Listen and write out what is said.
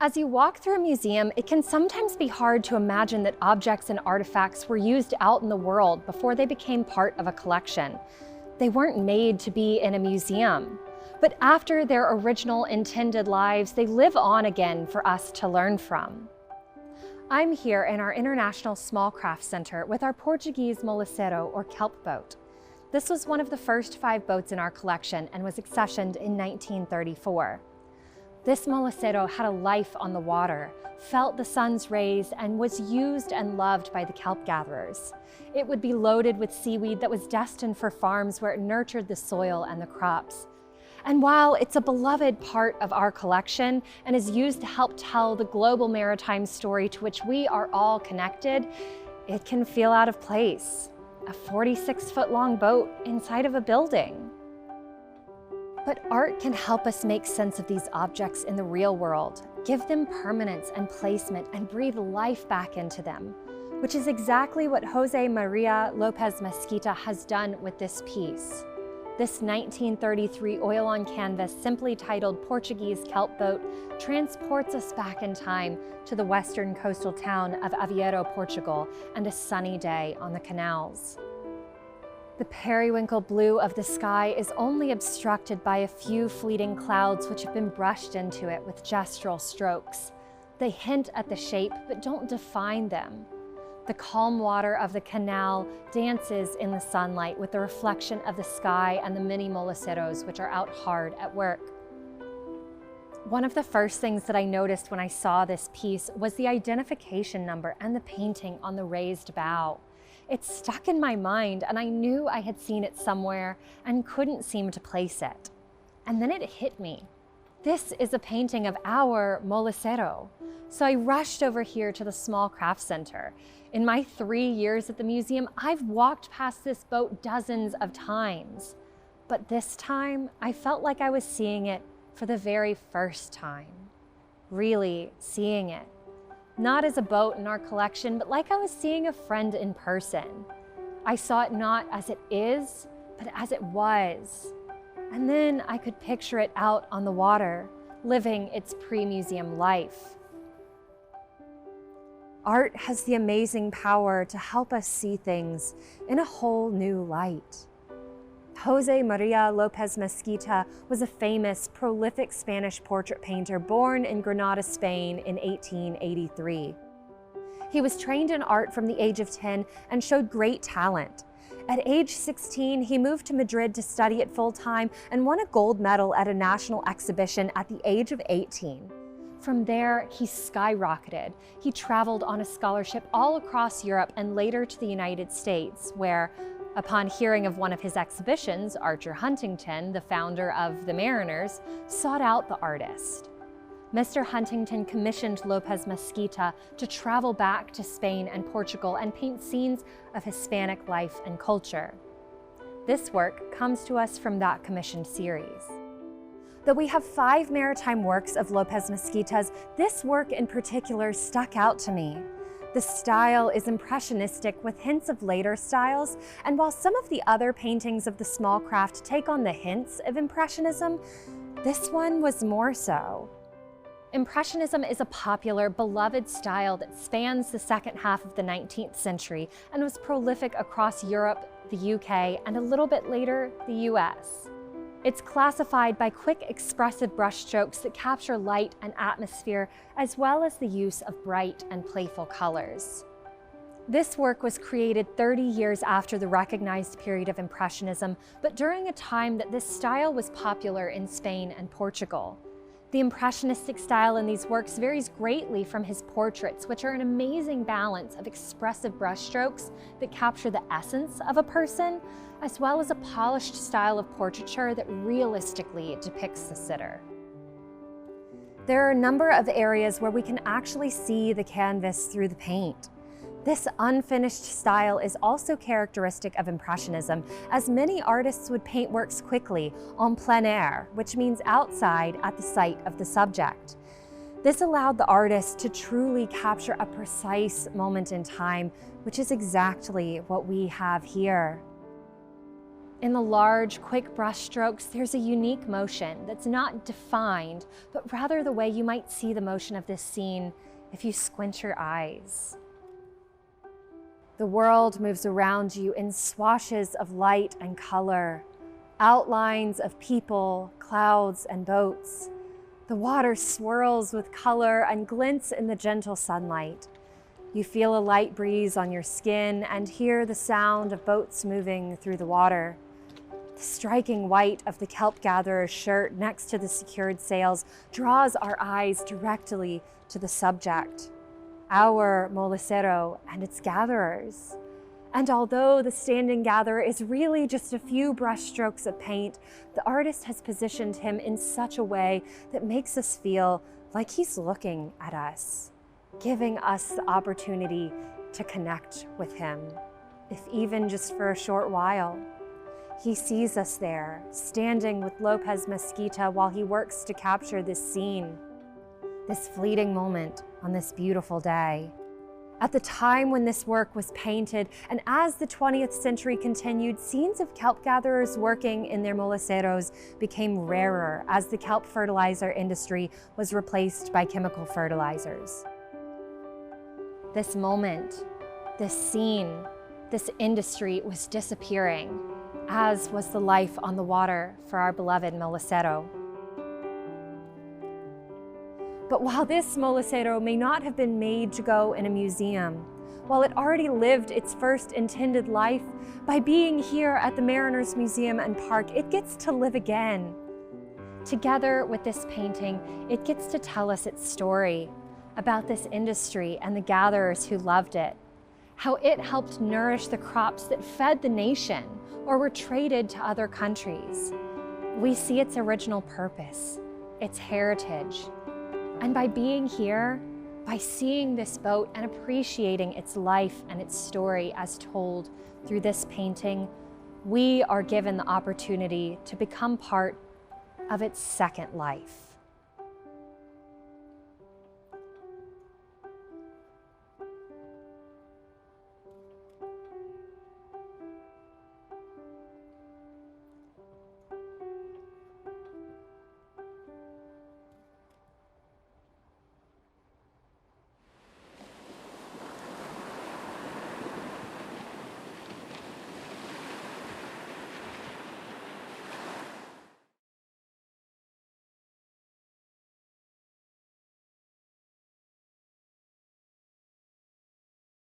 As you walk through a museum, it can sometimes be hard to imagine that objects and artifacts were used out in the world before they became part of a collection. They weren't made to be in a museum, but after their original intended lives, they live on again for us to learn from. I'm here in our International Small Craft Center with our Portuguese Moliceiro, or kelp boat. This was one of the first 5 boats in our collection and was accessioned in 1934. This Moliceiro had a life on the water, felt the sun's rays, and was used and loved by the kelp gatherers. It would be loaded with seaweed that was destined for farms where it nurtured the soil and the crops. And while it's a beloved part of our collection and is used to help tell the global maritime story to which we are all connected, it can feel out of place. A 46-foot-long boat inside of a building. But art can help us make sense of these objects in the real world, give them permanence and placement, and breathe life back into them, which is exactly what José María López Mezquita has done with this piece. This 1933 oil-on canvas, simply titled Portuguese Kelp Boat, transports us back in time to the western coastal town of Aveiro, Portugal, and a sunny day on the canals. The periwinkle blue of the sky is only obstructed by a few fleeting clouds which have been brushed into it with gestural strokes. They hint at the shape, but don't define them. The calm water of the canal dances in the sunlight with the reflection of the sky and the many moliceiros which are out hard at work. One of the first things that I noticed when I saw this piece was the identification number and the painting on the raised bow. It stuck in my mind, and I knew I had seen it somewhere and couldn't seem to place it. And then it hit me. This is a painting of our Moliceiro. So I rushed over here to the Small Craft Center. In my 3 years at the museum, I've walked past this boat dozens of times. But this time, I felt like I was seeing it for the very first time. Really seeing it. Not as a boat in our collection, but like I was seeing a friend in person. I saw it not as it is, but as it was. And then I could picture it out on the water, living its pre-museum life. Art has the amazing power to help us see things in a whole new light. José María López Mezquita was a famous, prolific Spanish portrait painter born in Granada, Spain in 1883. He was trained in art from the age of 10 and showed great talent. At age 16, he moved to Madrid to study it full-time and won a gold medal at a national exhibition at the age of 18. From there, he skyrocketed. He traveled on a scholarship all across Europe and later to the United States, where, upon hearing of one of his exhibitions, Archer Huntington, the founder of the Mariners, sought out the artist. Mr. Huntington commissioned López Mezquita to travel back to Spain and Portugal and paint scenes of Hispanic life and culture. This work comes to us from that commissioned series. Though we have 5 maritime works of López Mezquita's, this work in particular stuck out to me. The style is impressionistic with hints of later styles, and while some of the other paintings of the small craft take on the hints of Impressionism, this one was more so. Impressionism is a popular, beloved style that spans the second half of the 19th century and was prolific across Europe, the UK, and a little bit later, the US. It's classified by quick, expressive brushstrokes that capture light and atmosphere, as well as the use of bright and playful colors. This work was created 30 years after the recognized period of Impressionism, but during a time that this style was popular in Spain and Portugal. The Impressionistic style in these works varies greatly from his portraits, which are an amazing balance of expressive brushstrokes that capture the essence of a person, as well as a polished style of portraiture that realistically depicts the sitter. There are a number of areas where we can actually see the canvas through the paint. This unfinished style is also characteristic of Impressionism, as many artists would paint works quickly, en plein air, which means outside at the sight of the subject. This allowed the artist to truly capture a precise moment in time, which is exactly what we have here. In the large, quick brushstrokes, there's a unique motion that's not defined, but rather the way you might see the motion of this scene if you squint your eyes. The world moves around you in swashes of light and color, outlines of people, clouds, and boats. The water swirls with color and glints in the gentle sunlight. You feel a light breeze on your skin and hear the sound of boats moving through the water. The striking white of the kelp gatherer's shirt next to the secured sails draws our eyes directly to the subject, our Moliceiro and its gatherers. And although the standing gatherer is really just a few brushstrokes of paint, the artist has positioned him in such a way that makes us feel like he's looking at us, giving us the opportunity to connect with him, if even just for a short while. He sees us there, standing with Lopez Mezquita while he works to capture this scene, this fleeting moment on this beautiful day. At the time when this work was painted, and as the 20th century continued, scenes of kelp gatherers working in their moliceiros became rarer as the kelp fertilizer industry was replaced by chemical fertilizers. This moment, this scene, this industry was disappearing, as was the life on the water for our beloved Moliceiro. But while this Moliceiro may not have been made to go in a museum, while it already lived its first intended life, by being here at the Mariners Museum and Park, it gets to live again. Together with this painting, it gets to tell us its story about this industry and the gatherers who loved it, how it helped nourish the crops that fed the nation or were traded to other countries. We see its original purpose, its heritage. And by being here, by seeing this boat and appreciating its life and its story as told through this painting, we are given the opportunity to become part of its second life.